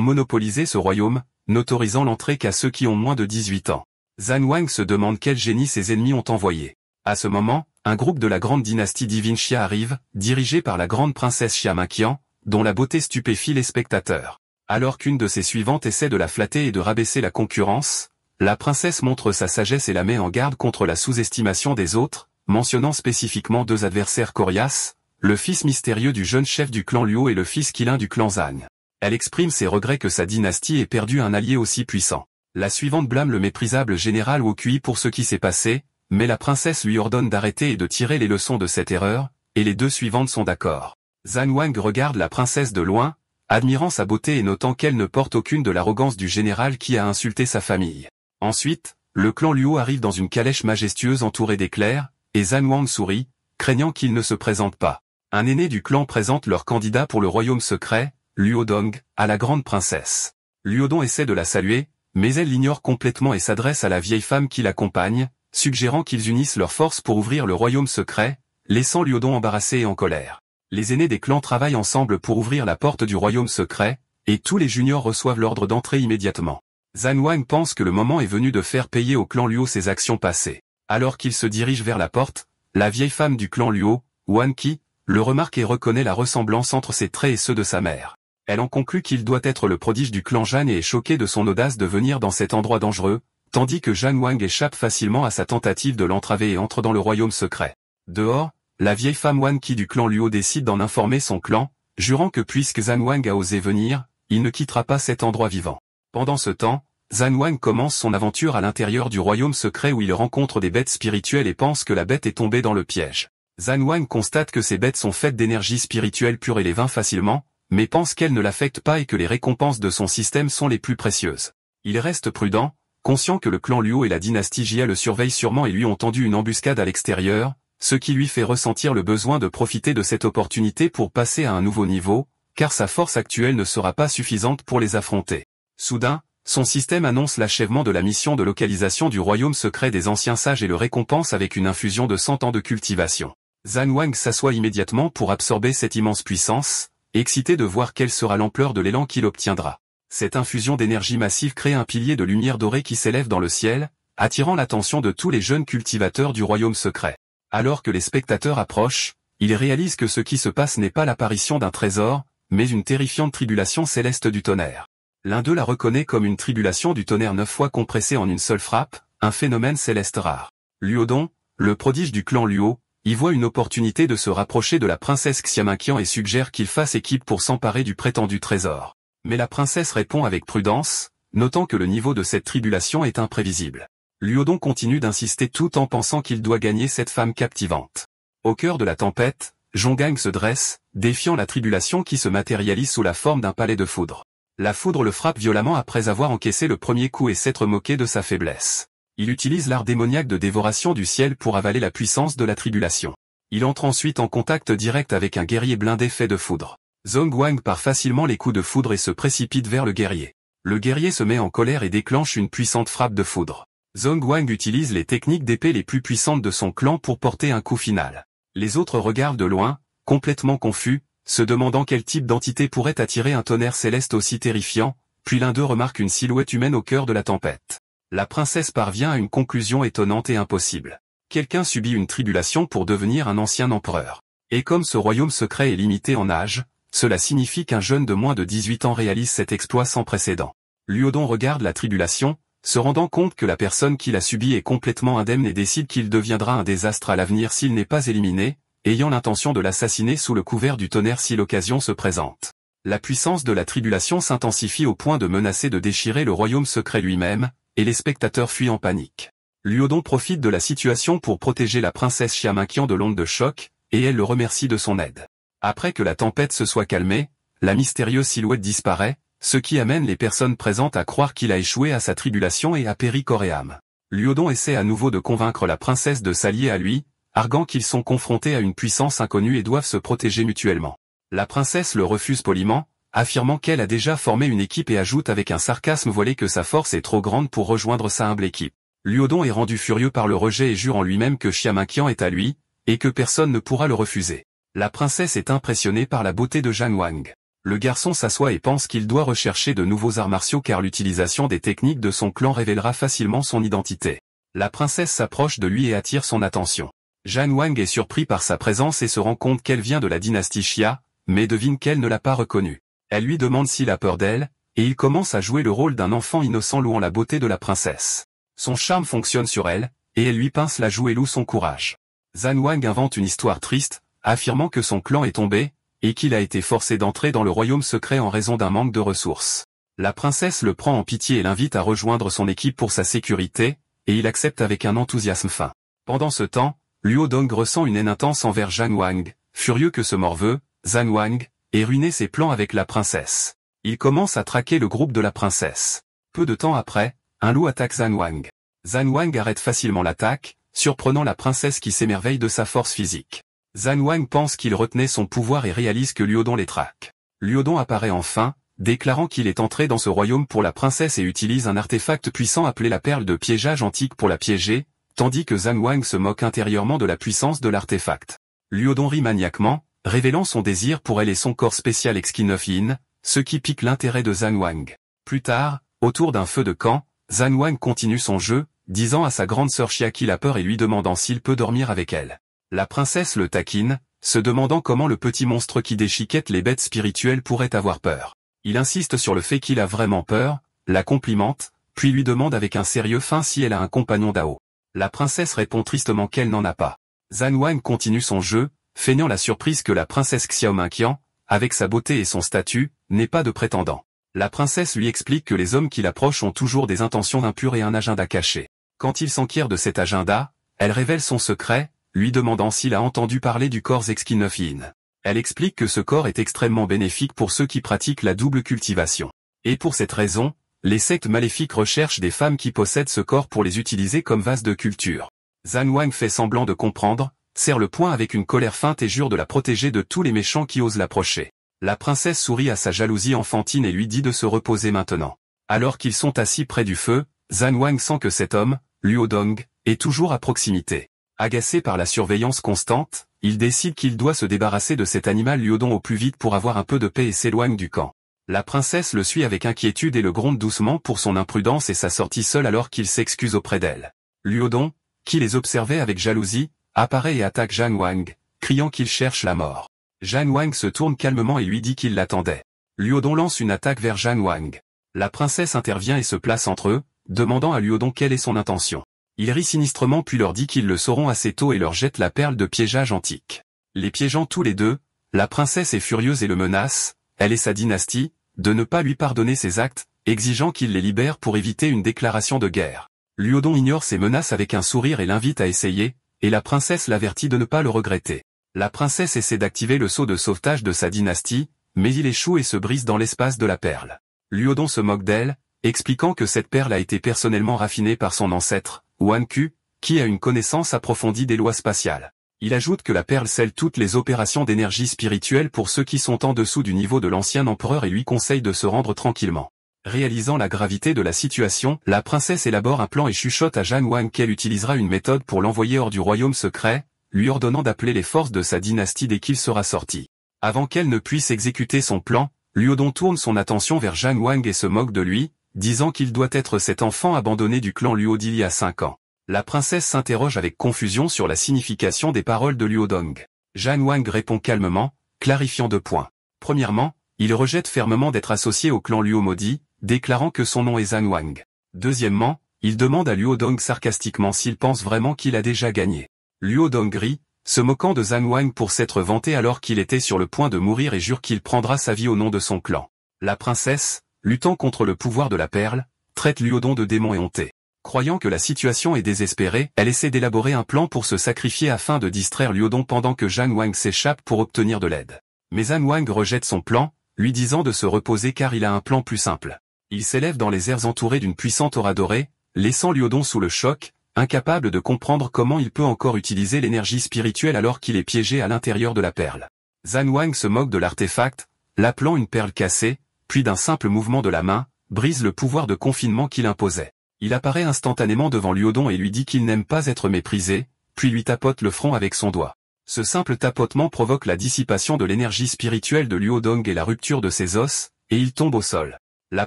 monopolisé ce royaume, n'autorisant l'entrée qu'à ceux qui ont moins de 18 ans. Zhang Wang se demande quel génie ses ennemis ont envoyé. À ce moment, un groupe de la grande dynastie divine Xia arrive, dirigé par la grande princesse Xia Maqian, dont la beauté stupéfie les spectateurs. Alors qu'une de ses suivantes essaie de la flatter et de rabaisser la concurrence, la princesse montre sa sagesse et la met en garde contre la sous-estimation des autres, mentionnant spécifiquement deux adversaires coriaces, le fils mystérieux du jeune chef du clan Luo et le fils Qilin du clan Zhang. Elle exprime ses regrets que sa dynastie ait perdu un allié aussi puissant. La suivante blâme le méprisable général Wu Kui pour ce qui s'est passé, mais la princesse lui ordonne d'arrêter et de tirer les leçons de cette erreur, et les deux suivantes sont d'accord. Zhang Wang regarde la princesse de loin, admirant sa beauté et notant qu'elle ne porte aucune de l'arrogance du général qui a insulté sa famille. Ensuite, le clan Luo arrive dans une calèche majestueuse entourée d'éclairs, et Zhang Wang sourit, craignant qu'il ne se présente pas. Un aîné du clan présente leur candidat pour le royaume secret, Luo Dong, à la grande princesse. Luo Dong essaie de la saluer, mais elle l'ignore complètement et s'adresse à la vieille femme qui l'accompagne, suggérant qu'ils unissent leurs forces pour ouvrir le royaume secret, laissant Luo Dong embarrassé et en colère. Les aînés des clans travaillent ensemble pour ouvrir la porte du royaume secret, et tous les juniors reçoivent l'ordre d'entrer immédiatement. Zhang Wang pense que le moment est venu de faire payer au clan Luo ses actions passées. Alors qu'il se dirige vers la porte, la vieille femme du clan Luo, Wan Qi, le remarque et reconnaît la ressemblance entre ses traits et ceux de sa mère. Elle en conclut qu'il doit être le prodige du clan Zhan et est choquée de son audace de venir dans cet endroit dangereux, tandis que Zhang Wang échappe facilement à sa tentative de l'entraver et entre dans le royaume secret. Dehors, la vieille femme Wan Qi du clan Luo décide d'en informer son clan, jurant que puisque Zhang Wang a osé venir, il ne quittera pas cet endroit vivant. Pendant ce temps, Zhang Wang commence son aventure à l'intérieur du royaume secret où il rencontre des bêtes spirituelles et pense que la bête est tombée dans le piège. Zhang Wang constate que ces bêtes sont faites d'énergie spirituelle pure et les vainc facilement, mais pense qu'elles ne l'affectent pas et que les récompenses de son système sont les plus précieuses. Il reste prudent, conscient que le clan Luo et la dynastie Jia le surveillent sûrement et lui ont tendu une embuscade à l'extérieur, ce qui lui fait ressentir le besoin de profiter de cette opportunité pour passer à un nouveau niveau, car sa force actuelle ne sera pas suffisante pour les affronter. Soudain, son système annonce l'achèvement de la mission de localisation du royaume secret des anciens sages et le récompense avec une infusion de 100 ans de cultivation. Zhang Wang s'assoit immédiatement pour absorber cette immense puissance, excité de voir quelle sera l'ampleur de l'élan qu'il obtiendra. Cette infusion d'énergie massive crée un pilier de lumière dorée qui s'élève dans le ciel, attirant l'attention de tous les jeunes cultivateurs du royaume secret. Alors que les spectateurs approchent, ils réalisent que ce qui se passe n'est pas l'apparition d'un trésor, mais une terrifiante tribulation céleste du tonnerre. L'un d'eux la reconnaît comme une tribulation du tonnerre 9 fois compressée en une seule frappe, un phénomène céleste rare. Luo Dong, le prodige du clan Luo, y voit une opportunité de se rapprocher de la princesse Xia Maqian et suggère qu'il fasse équipe pour s'emparer du prétendu trésor. Mais la princesse répond avec prudence, notant que le niveau de cette tribulation est imprévisible. Luo Dong continue d'insister tout en pensant qu'il doit gagner cette femme captivante. Au cœur de la tempête, Zhonggang se dresse, défiant la tribulation qui se matérialise sous la forme d'un palais de foudre. La foudre le frappe violemment après avoir encaissé le premier coup et s'être moqué de sa faiblesse. Il utilise l'art démoniaque de dévoration du ciel pour avaler la puissance de la tribulation. Il entre ensuite en contact direct avec un guerrier blindé fait de foudre. Zhong Wang part facilement les coups de foudre et se précipite vers le guerrier. Le guerrier se met en colère et déclenche une puissante frappe de foudre. Zhong Wang utilise les techniques d'épée les plus puissantes de son clan pour porter un coup final. Les autres regardent de loin, complètement confus, se demandant quel type d'entité pourrait attirer un tonnerre céleste aussi terrifiant, puis l'un d'eux remarque une silhouette humaine au cœur de la tempête. La princesse parvient à une conclusion étonnante et impossible. Quelqu'un subit une tribulation pour devenir un ancien empereur. Et comme ce royaume secret est limité en âge, cela signifie qu'un jeune de moins de 18 ans réalise cet exploit sans précédent. Luo Dong regarde la tribulation, se rendant compte que la personne qui l'a subie est complètement indemne et décide qu'il deviendra un désastre à l'avenir s'il n'est pas éliminé, ayant l'intention de l'assassiner sous le couvert du tonnerre si l'occasion se présente. La puissance de la tribulation s'intensifie au point de menacer de déchirer le royaume secret lui-même, et les spectateurs fuient en panique. Luo Dong profite de la situation pour protéger la princesse Xia Maqian de l'onde de choc, et elle le remercie de son aide. Après que la tempête se soit calmée, la mystérieuse silhouette disparaît, ce qui amène les personnes présentes à croire qu'il a échoué à sa tribulation et a péri corps et âme. Luo Dong essaie à nouveau de convaincre la princesse de s'allier à lui, arguant qu'ils sont confrontés à une puissance inconnue et doivent se protéger mutuellement. La princesse le refuse poliment, affirmant qu'elle a déjà formé une équipe et ajoute avec un sarcasme voilé que sa force est trop grande pour rejoindre sa humble équipe. Luodong est rendu furieux par le rejet et jure en lui-même que Xiaminqian est à lui, et que personne ne pourra le refuser. La princesse est impressionnée par la beauté de Zhang Wang. Le garçon s'assoit et pense qu'il doit rechercher de nouveaux arts martiaux car l'utilisation des techniques de son clan révélera facilement son identité. La princesse s'approche de lui et attire son attention. Zhang Wang est surpris par sa présence et se rend compte qu'elle vient de la dynastie Xia, mais devine qu'elle ne l'a pas reconnue. Elle lui demande s'il a peur d'elle, et il commence à jouer le rôle d'un enfant innocent louant la beauté de la princesse. Son charme fonctionne sur elle, et elle lui pince la joue et loue son courage. Zhang Wang invente une histoire triste, affirmant que son clan est tombé, et qu'il a été forcé d'entrer dans le royaume secret en raison d'un manque de ressources. La princesse le prend en pitié et l'invite à rejoindre son équipe pour sa sécurité, et il accepte avec un enthousiasme fin. Pendant ce temps, Luodong ressent une haine intense envers Zhang Wang, furieux que ce morveux, Zhang Wang, ait ruiné ses plans avec la princesse. Il commence à traquer le groupe de la princesse. Peu de temps après, un loup attaque Zhang Wang. Zhang Wang arrête facilement l'attaque, surprenant la princesse qui s'émerveille de sa force physique. Zhang Wang pense qu'il retenait son pouvoir et réalise que Luodong les traque. Luodong apparaît enfin, déclarant qu'il est entré dans ce royaume pour la princesse et utilise un artefact puissant appelé la perle de piégeage antique pour la piéger, tandis que Zhang Wang se moque intérieurement de la puissance de l'artefact. Luodong rit maniaquement, révélant son désir pour elle et son corps spécial Exki-9 ce qui pique l'intérêt de Zhang Wang. Plus tard, autour d'un feu de camp, Zhang Wang continue son jeu, disant à sa grande sœur Xia qu'il a peur et lui demandant s'il peut dormir avec elle. La princesse le taquine, se demandant comment le petit monstre qui déchiquette les bêtes spirituelles pourrait avoir peur. Il insiste sur le fait qu'il a vraiment peur, la complimente, puis lui demande avec un sérieux fin si elle a un compagnon Dao. La princesse répond tristement qu'elle n'en a pas. Zhang Wang continue son jeu, feignant la surprise que la princesse Xiaominqian, avec sa beauté et son statut, n'ait pas de prétendant. La princesse lui explique que les hommes qui l'approchent ont toujours des intentions impures et un agenda caché. Quand il s'enquiert de cet agenda, elle révèle son secret, lui demandant s'il a entendu parler du corps Exki-9 Elle explique que ce corps est extrêmement bénéfique pour ceux qui pratiquent la double cultivation. Et pour cette raison, les sectes maléfiques recherchent des femmes qui possèdent ce corps pour les utiliser comme vase de culture. Zhang Wang fait semblant de comprendre, serre le poing avec une colère feinte et jure de la protéger de tous les méchants qui osent l'approcher. La princesse sourit à sa jalousie enfantine et lui dit de se reposer maintenant. Alors qu'ils sont assis près du feu, Zhang Wang sent que cet homme, Luodong, est toujours à proximité. Agacé par la surveillance constante, il décide qu'il doit se débarrasser de cet animal Luodong au plus vite pour avoir un peu de paix et s'éloigne du camp. La princesse le suit avec inquiétude et le gronde doucement pour son imprudence et sa sortie seule alors qu'il s'excuse auprès d'elle. Luodong, qui les observait avec jalousie, apparaît et attaque Zhang Wang, criant qu'il cherche la mort. Zhang Wang se tourne calmement et lui dit qu'il l'attendait. Luodong lance une attaque vers Zhang Wang. La princesse intervient et se place entre eux, demandant à Luodong quelle est son intention. Il rit sinistrement puis leur dit qu'ils le sauront assez tôt et leur jette la perle de piégeage antique. Les piégeant tous les deux, la princesse est furieuse et le menace, elle et sa dynastie, de ne pas lui pardonner ses actes, exigeant qu'il les libère pour éviter une déclaration de guerre. Luodong ignore ces menaces avec un sourire et l'invite à essayer, et la princesse l'avertit de ne pas le regretter. La princesse essaie d'activer le sceau de sauvetage de sa dynastie, mais il échoue et se brise dans l'espace de la perle. Luodong se moque d'elle, expliquant que cette perle a été personnellement raffinée par son ancêtre, Wanku, qui a une connaissance approfondie des lois spatiales. Il ajoute que la perle scelle toutes les opérations d'énergie spirituelle pour ceux qui sont en dessous du niveau de l'ancien empereur et lui conseille de se rendre tranquillement. Réalisant la gravité de la situation, la princesse élabore un plan et chuchote à Zhang Wang qu'elle utilisera une méthode pour l'envoyer hors du royaume secret, lui ordonnant d'appeler les forces de sa dynastie dès qu'il sera sorti. Avant qu'elle ne puisse exécuter son plan, Luodong tourne son attention vers Zhang Wang et se moque de lui, disant qu'il doit être cet enfant abandonné du clan Luo d'il y a 5 ans. La princesse s'interroge avec confusion sur la signification des paroles de Luodong. Zhang Wang répond calmement, clarifiant 2 points. Premièrement, il rejette fermement d'être associé au clan Luo maudit, déclarant que son nom est Zhang Wang. Deuxièmement, il demande à Luodong sarcastiquement s'il pense vraiment qu'il a déjà gagné. Luodong rit, se moquant de Zhang Wang pour s'être vanté alors qu'il était sur le point de mourir et jure qu'il prendra sa vie au nom de son clan. La princesse, luttant contre le pouvoir de la perle, traite Luodong de démon éhonté. Croyant que la situation est désespérée, elle essaie d'élaborer un plan pour se sacrifier afin de distraire Luodong pendant que Zhang Wang s'échappe pour obtenir de l'aide. Mais Zhang Wang rejette son plan, lui disant de se reposer car il a un plan plus simple. Il s'élève dans les airs entouré d'une puissante aura dorée, laissant Luodong sous le choc, incapable de comprendre comment il peut encore utiliser l'énergie spirituelle alors qu'il est piégé à l'intérieur de la perle. Zhan Wang se moque de l'artefact, l'appelant une perle cassée, puis d'un simple mouvement de la main, brise le pouvoir de confinement qu'il imposait. Il apparaît instantanément devant Luo Dong et lui dit qu'il n'aime pas être méprisé, puis lui tapote le front avec son doigt. Ce simple tapotement provoque la dissipation de l'énergie spirituelle de Luo Dong et la rupture de ses os, et il tombe au sol. La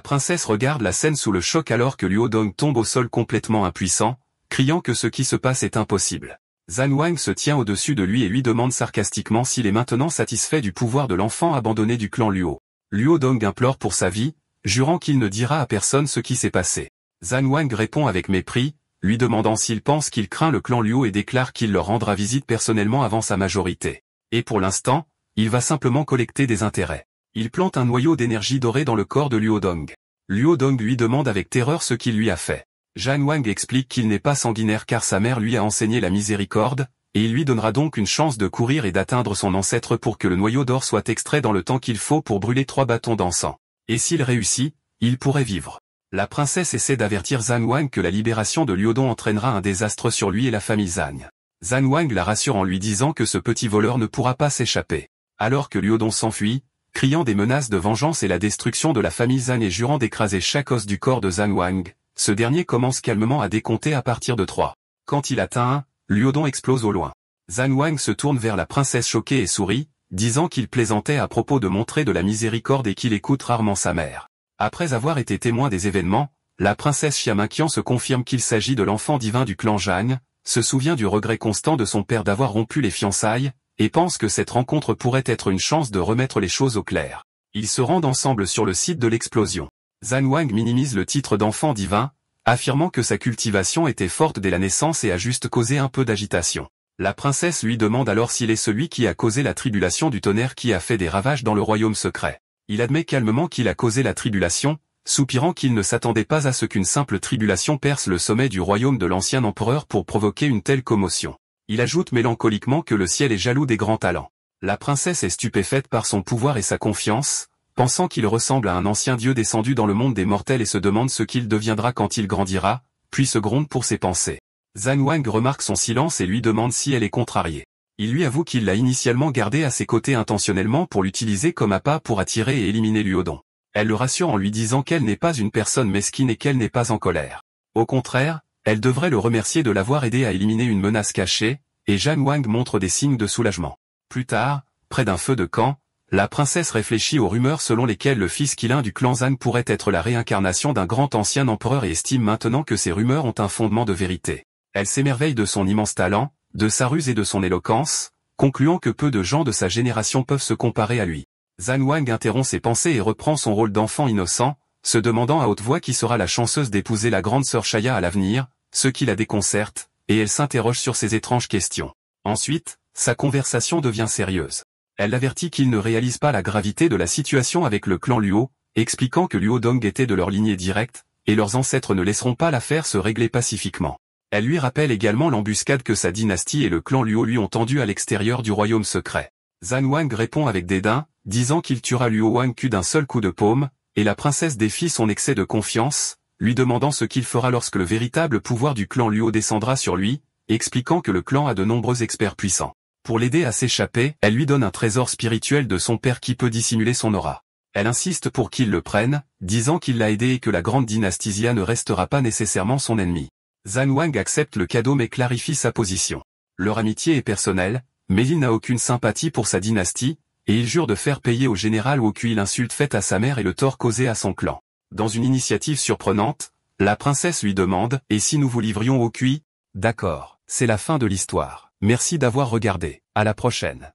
princesse regarde la scène sous le choc alors que Luo Dong tombe au sol complètement impuissant, criant que ce qui se passe est impossible. Zhan Wang se tient au-dessus de lui et lui demande sarcastiquement s'il est maintenant satisfait du pouvoir de l'enfant abandonné du clan Luo. Luo Dong implore pour sa vie, jurant qu'il ne dira à personne ce qui s'est passé. Zhan Wang répond avec mépris, lui demandant s'il pense qu'il craint le clan Luo et déclare qu'il leur rendra visite personnellement avant sa majorité. Et pour l'instant, il va simplement collecter des intérêts. Il plante un noyau d'énergie dorée dans le corps de Luo Dong. Luo Dong lui demande avec terreur ce qu'il lui a fait. Zhan Wang explique qu'il n'est pas sanguinaire car sa mère lui a enseigné la miséricorde, et il lui donnera donc une chance de courir et d'atteindre son ancêtre pour que le noyau d'or soit extrait dans le temps qu'il faut pour brûler 3 bâtons d'encens. Et s'il réussit, il pourrait vivre. La princesse essaie d'avertir Zhan Wang que la libération de Luo Dong entraînera un désastre sur lui et la famille Zhan. Zhan Wang la rassure en lui disant que ce petit voleur ne pourra pas s'échapper. Alors que Luo Dong s'enfuit, criant des menaces de vengeance et la destruction de la famille Zhan et jurant d'écraser chaque os du corps de Zhan Wang, ce dernier commence calmement à décompter à partir de 3. Quand il atteint 1, Luo Dong explose au loin. Zhan Wang se tourne vers la princesse choquée et sourit, disant qu'il plaisantait à propos de montrer de la miséricorde et qu'il écoute rarement sa mère. Après avoir été témoin des événements, la princesse Xiaminqian se confirme qu'il s'agit de l'enfant divin du clan Zhan, se souvient du regret constant de son père d'avoir rompu les fiançailles, et pense que cette rencontre pourrait être une chance de remettre les choses au clair. Ils se rendent ensemble sur le site de l'explosion. Zhan Wang minimise le titre d'enfant divin, affirmant que sa cultivation était forte dès la naissance et a juste causé un peu d'agitation. La princesse lui demande alors s'il est celui qui a causé la tribulation du tonnerre qui a fait des ravages dans le royaume secret. Il admet calmement qu'il a causé la tribulation, soupirant qu'il ne s'attendait pas à ce qu'une simple tribulation perce le sommet du royaume de l'ancien empereur pour provoquer une telle commotion. Il ajoute mélancoliquement que le ciel est jaloux des grands talents. La princesse est stupéfaite par son pouvoir et sa confiance, pensant qu'il ressemble à un ancien dieu descendu dans le monde des mortels et se demande ce qu'il deviendra quand il grandira, puis se gronde pour ses pensées. Zhan Wang remarque son silence et lui demande si elle est contrariée. Il lui avoue qu'il l'a initialement gardé à ses côtés intentionnellement pour l'utiliser comme appât pour attirer et éliminer Luo Dong. Elle le rassure en lui disant qu'elle n'est pas une personne mesquine et qu'elle n'est pas en colère. Au contraire, elle devrait le remercier de l'avoir aidé à éliminer une menace cachée, et Zhan Wang montre des signes de soulagement. Plus tard, près d'un feu de camp, la princesse réfléchit aux rumeurs selon lesquelles le fils Qilin du clan Zhan pourrait être la réincarnation d'un grand ancien empereur et estime maintenant que ces rumeurs ont un fondement de vérité. Elle s'émerveille de son immense talent, de sa ruse et de son éloquence, concluant que peu de gens de sa génération peuvent se comparer à lui. Zhan Wang interrompt ses pensées et reprend son rôle d'enfant innocent, se demandant à haute voix qui sera la chanceuse d'épouser la grande sœur Shaya à l'avenir, ce qui la déconcerte, et elle s'interroge sur ces étranges questions. Ensuite, sa conversation devient sérieuse. Elle l'avertit qu'il ne réalise pas la gravité de la situation avec le clan Luo, expliquant que Luo Dong était de leur lignée directe, et leurs ancêtres ne laisseront pas l'affaire se régler pacifiquement. Elle lui rappelle également l'embuscade que sa dynastie et le clan Luo lui ont tendue à l'extérieur du royaume secret. Zhan Wang répond avec dédain, disant qu'il tuera Luo Wang d'un seul coup de paume, et la princesse défie son excès de confiance, lui demandant ce qu'il fera lorsque le véritable pouvoir du clan Luo descendra sur lui, expliquant que le clan a de nombreux experts puissants. Pour l'aider à s'échapper, elle lui donne un trésor spirituel de son père qui peut dissimuler son aura. Elle insiste pour qu'il le prenne, disant qu'il l'a aidé et que la grande dynastie Xia ne restera pas nécessairement son ennemi. Zhan Wang accepte le cadeau mais clarifie sa position. Leur amitié est personnelle, mais il n'a aucune sympathie pour sa dynastie, et il jure de faire payer au général Woqui l'insulte faite à sa mère et le tort causé à son clan. Dans une initiative surprenante, la princesse lui demande « Et si nous vous livrions Woqui ?» D'accord, c'est la fin de l'histoire. Merci d'avoir regardé. À la prochaine.